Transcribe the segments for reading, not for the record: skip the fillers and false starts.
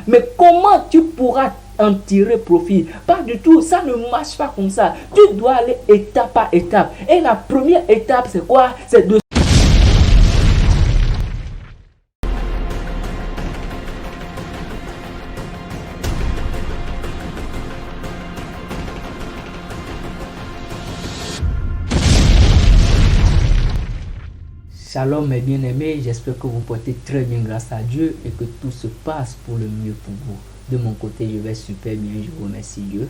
Mais comment tu pourras en tirer profit? Pas du tout, ça ne marche pas comme ça. Tu dois aller étape par étape. Et la première étape, c'est quoi? C'est de Shalom mes bien-aimés, j'espère que vous portez très bien grâce à Dieu et que tout se passe pour le mieux pour vous. De mon côté, je vais super bien, je vous remercie Dieu.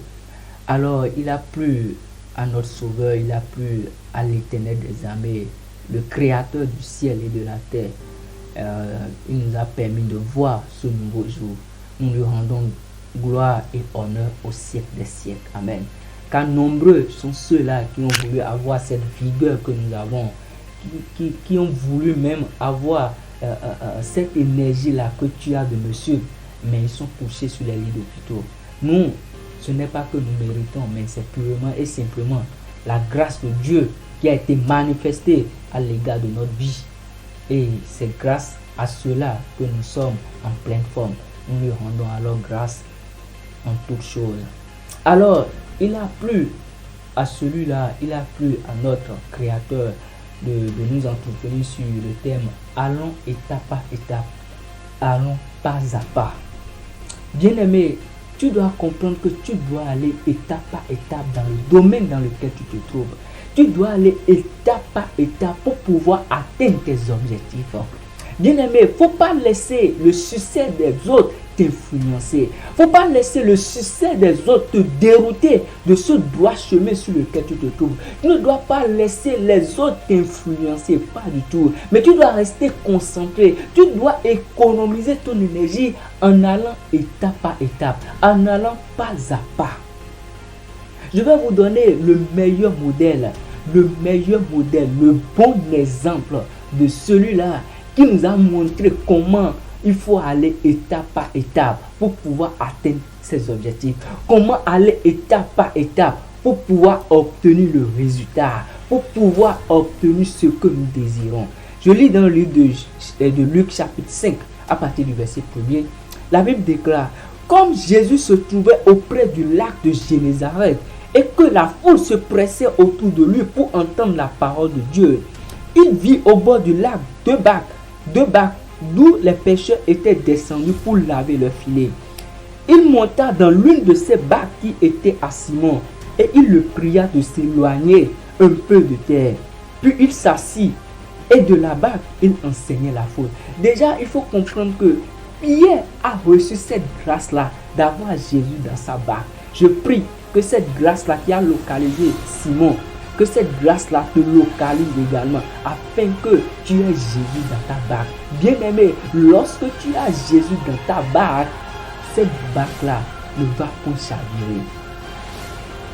Alors, il a plu à notre Sauveur, il a plu à l'Éternel des armées, le Créateur du ciel et de la terre. Il nous a permis de voir ce nouveau jour. Nous lui rendons gloire et honneur au siècle des siècles. Amen. Car nombreux sont ceux-là qui ont voulu avoir cette vigueur que nous avons, qui ont voulu même avoir cette énergie-là que tu as de monsieur, mais ils sont couchés sur les lits d'hôpitaux. Nous, ce n'est pas que nous méritons, mais c'est purement et simplement la grâce de Dieu qui a été manifestée à l'égard de notre vie. Et c'est grâce à cela que nous sommes en pleine forme. Nous lui rendons alors grâce en toutes choses. Alors, il a plu à celui-là, il a plu à notre Créateur de nous entretenir sur le thème allons étape par étape, allons pas à pas. Bien-aimé, tu dois comprendre que tu dois aller étape par étape dans le domaine dans lequel tu te trouves. Tu dois aller étape par étape pour pouvoir atteindre tes objectifs. Bien-aimé, il ne faut pas laisser le succès des autres t'influencer. Il ne faut pas laisser le succès des autres te dérouter de ce droit chemin sur lequel tu te trouves. Tu ne dois pas laisser les autres t'influencer, pas du tout. Mais tu dois rester concentré. Tu dois économiser ton énergie en allant étape par étape, en allant pas à pas. Je vais vous donner le meilleur modèle, le bon exemple de celui-là qui nous a montré comment il faut aller étape par étape pour pouvoir atteindre ses objectifs. Comment aller étape par étape pour pouvoir obtenir le résultat, pour pouvoir obtenir ce que nous désirons. Je lis dans le livre de Luc chapitre 5 à partir du verset 1er. La Bible déclare: comme Jésus se trouvait auprès du lac de Génézareth et que la foule se pressait autour de lui pour entendre la parole de Dieu, il vit au bord du lac deux bacs d'où les pêcheurs étaient descendus pour laver leurs filets. Il monta dans l'une de ces bacs qui était à Simon et il le pria de s'éloigner un peu de terre. Puis il s'assit et de la barque il enseignait la foule. Déjà, il faut comprendre que Pierre a reçu cette grâce-là d'avoir Jésus dans sa barque. Je prie que cette grâce-là qui a localisé Simon, que cette grâce-là te localise également, afin que tu aies Jésus dans ta barque. Bien-aimé, lorsque tu as Jésus dans ta barque, cette barque-là ne va pas chavirer.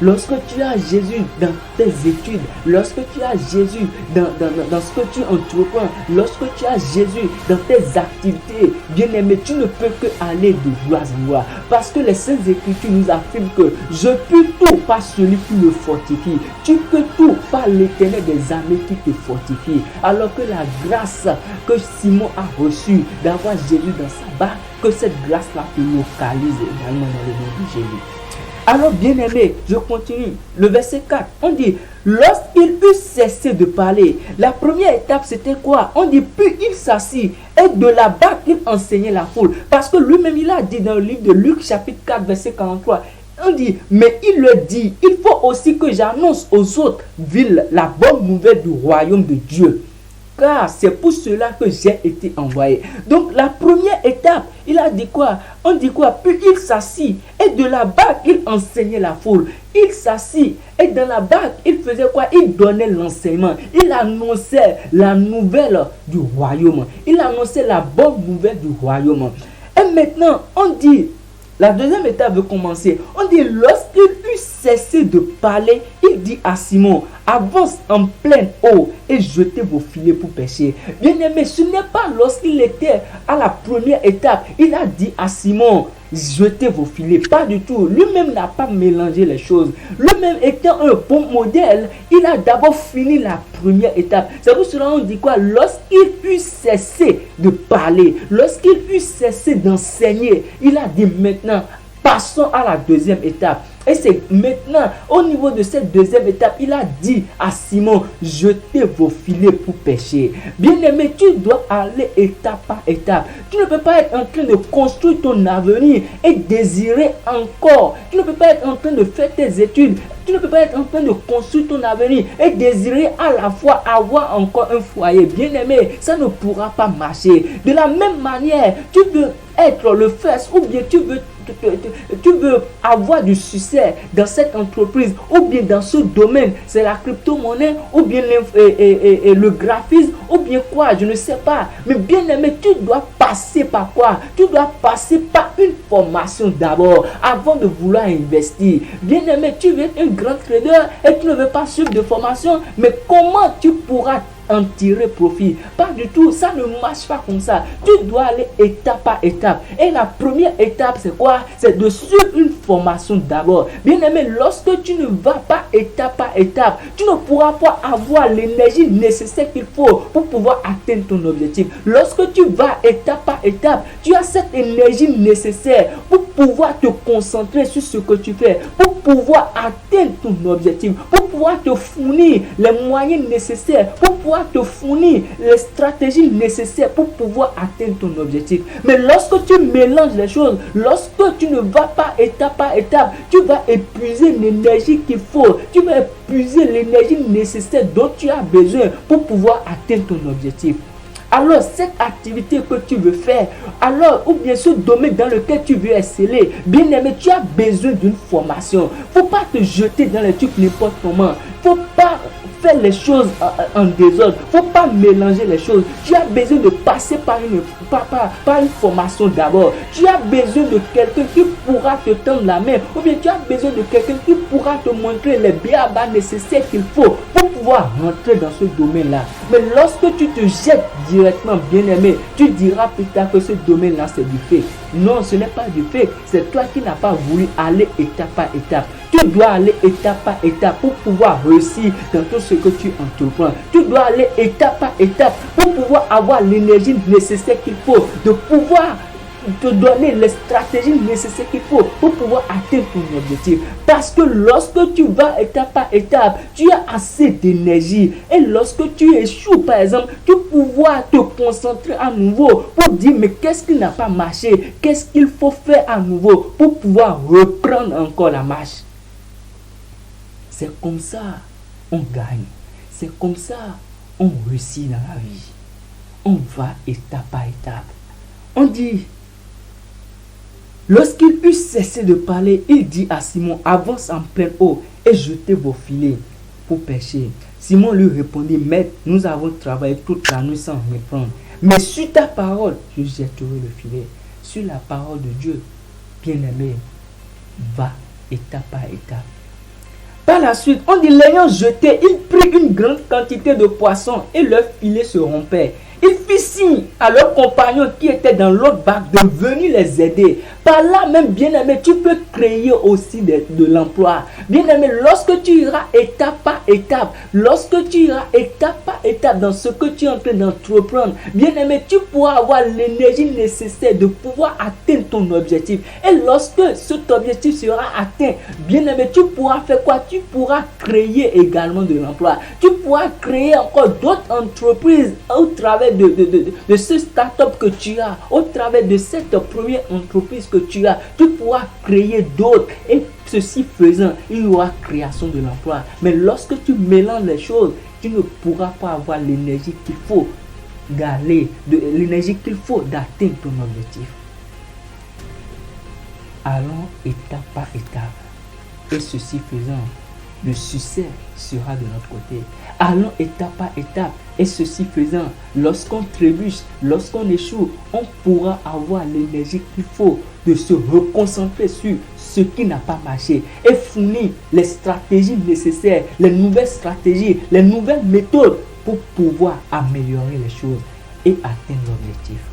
Lorsque tu as Jésus dans tes études, lorsque tu as Jésus dans ce que tu entreprends, lorsque tu as Jésus dans tes activités, bien-aimé, tu ne peux que aller de gloire en gloire. Parce que les Saintes Écritures nous affirment que je peux tout par celui qui me fortifie. Tu peux tout par l'Éternel des armées qui te fortifie. Alors que la grâce que Simon a reçue d'avoir Jésus dans sa barque, que cette grâce-là te localise également dans le nom de Jésus. Alors, bien-aimé, je continue. Le verset 4, on dit, lorsqu'il eut cessé de parler, la première étape, c'était quoi? On dit, puis il s'assit et de la barque, il enseignait la foule. Parce que lui-même, il a dit dans le livre de Luc, chapitre 4, verset 43, on dit, mais il le dit, il faut aussi que j'annonce aux autres villes la bonne nouvelle du royaume de Dieu. Car c'est pour cela que j'ai été envoyé. Donc la première étape, il a dit quoi? On dit quoi? Puis il s'assit et de la barque, il enseignait la foule. Il s'assit et dans la barque, il faisait quoi? Il donnait l'enseignement. Il annonçait la nouvelle du royaume. Il annonçait la bonne nouvelle du royaume. Et maintenant, on dit, la deuxième étape veut commencer. On dit, lorsqu'il eut cessé de parler, il dit à Simon, avance en pleine eau et jetez vos filets pour pêcher. Bien-aimé, ce n'est pas lorsqu'il était à la première étape, il a dit à Simon, jetez vos filets. Pas du tout. Lui-même n'a pas mélangé les choses. Lui-même étant un bon modèle, il a d'abord fini la première étape. C'est pour cela qu'on dit quoi? Lorsqu'il eut cessé de parler, lorsqu'il eut cessé d'enseigner, il a dit maintenant, passons à la deuxième étape. Et c'est maintenant, au niveau de cette deuxième étape, il a dit à Simon, jetez vos filets pour pêcher. Bien-aimé, tu dois aller étape par étape. Tu ne peux pas être en train de construire ton avenir et désirer encore. Tu ne peux pas être en train de faire tes études. Tu ne peux pas être en train de construire ton avenir et désirer à la fois avoir encore un foyer. Bien-aimé, ça ne pourra pas marcher. De la même manière, tu veux être le first ou bien tu veux avoir du succès dans cette entreprise ou bien dans ce domaine, c'est la crypto-monnaie ou bien le graphisme ou bien quoi, je ne sais pas. Mais bien aimé, tu dois passer par quoi? Tu dois passer par une formation d'abord avant de vouloir investir. Bien aimé, tu veux être un grand trader et tu ne veux pas suivre de formation, mais comment tu pourras en tirer profit? Pas du tout, ça ne marche pas comme ça. Tu dois aller étape par étape. Et la première étape, c'est quoi? C'est de suivre une formation d'abord. Bien aimé, lorsque tu ne vas pas étape par étape, tu ne pourras pas avoir l'énergie nécessaire qu'il faut pour pouvoir atteindre ton objectif. Lorsque tu vas étape par étape, tu as cette énergie nécessaire pour pouvoir te concentrer sur ce que tu fais, pour pouvoir atteindre ton objectif, pour pouvoir te fournir les moyens nécessaires, pour pouvoir te fournir les stratégies nécessaires pour pouvoir atteindre ton objectif. Mais lorsque tu mélanges les choses, lorsque tu ne vas pas étape par étape, tu vas épuiser l'énergie qu'il faut, tu vas épuiser l'énergie nécessaire dont tu as besoin pour pouvoir atteindre ton objectif. Alors cette activité que tu veux faire, alors ou bien ce domaine dans lequel tu veux exceller, bien aimé, tu as besoin d'une formation. Faut pas te jeter dans les trucs n'importe comment. Faut pas faire les choses en désordre. Faut pas mélanger les choses. Tu as besoin de passer par une formation d'abord. Tu as besoin de quelqu'un qui pourra te tendre la main, ou bien tu as besoin de quelqu'un qui pourra te montrer les b.a.-ba nécessaires qu'il faut pour pouvoir rentrer dans ce domaine-là. Mais lorsque tu te jettes directement, bien aimé, tu diras plus tard que ce domaine-là c'est du fake. Non, ce n'est pas du fake. C'est toi qui n'as pas voulu aller étape par étape. Tu dois aller étape par étape pour pouvoir réussir dans tout ce que tu entreprends. Tu dois aller étape par étape pour pouvoir avoir l'énergie nécessaire qu'il faut, de pouvoir te donner les stratégies nécessaires qu'il faut pour pouvoir atteindre ton objectif. Parce que lorsque tu vas étape par étape, tu as assez d'énergie. Et lorsque tu échoues, par exemple, tu pourras te concentrer à nouveau pour dire mais qu'est-ce qui n'a pas marché? Qu'est-ce qu'il faut faire à nouveau pour pouvoir reprendre encore la marche? C'est comme ça on gagne. C'est comme ça on réussit dans la vie. On va étape par étape. On dit, lorsqu'il eut cessé de parler, il dit à Simon, avance en pleine eau et jetez vos filets pour pêcher. Simon lui répondit, maître, nous avons travaillé toute la nuit sans rien prendre. Mais sur ta parole, je jetterai le filet. Sur la parole de Dieu, bien-aimé, va étape par étape. Par la suite, on dit, l'ayant jeté, il prit une grande quantité de poissons et leur filet se rompait. Il fit signe à leurs compagnons qui étaient dans l'autre barque de venir les aider. Par là même, bien-aimé, tu peux créer aussi de l'emploi. Bien-aimé, lorsque tu iras étape par étape, lorsque tu iras étape par étape dans ce que tu es en train d'entreprendre, bien-aimé, tu pourras avoir l'énergie nécessaire de pouvoir atteindre ton objectif. Et lorsque cet objectif sera atteint, bien-aimé, tu pourras faire quoi? Tu pourras créer également de l'emploi. Tu pourras créer encore d'autres entreprises au travers de ce start-up que tu as, au travers de cette première entreprise que tu as, tu pourras créer d'autres. Et ceci faisant, il y aura création de l'emploi. Mais lorsque tu mélanges les choses, tu ne pourras pas avoir l'énergie qu'il faut l'énergie qu'il faut d'atteindre ton objectif. Allons étape par étape. Et ceci faisant, le succès sera de notre côté. Allons étape par étape. Et ceci faisant, lorsqu'on trébuche, lorsqu'on échoue, on pourra avoir l'énergie qu'il faut de se reconcentrer sur ce qui n'a pas marché et fournir les stratégies nécessaires, les nouvelles stratégies, les nouvelles méthodes pour pouvoir améliorer les choses et atteindre l'objectif.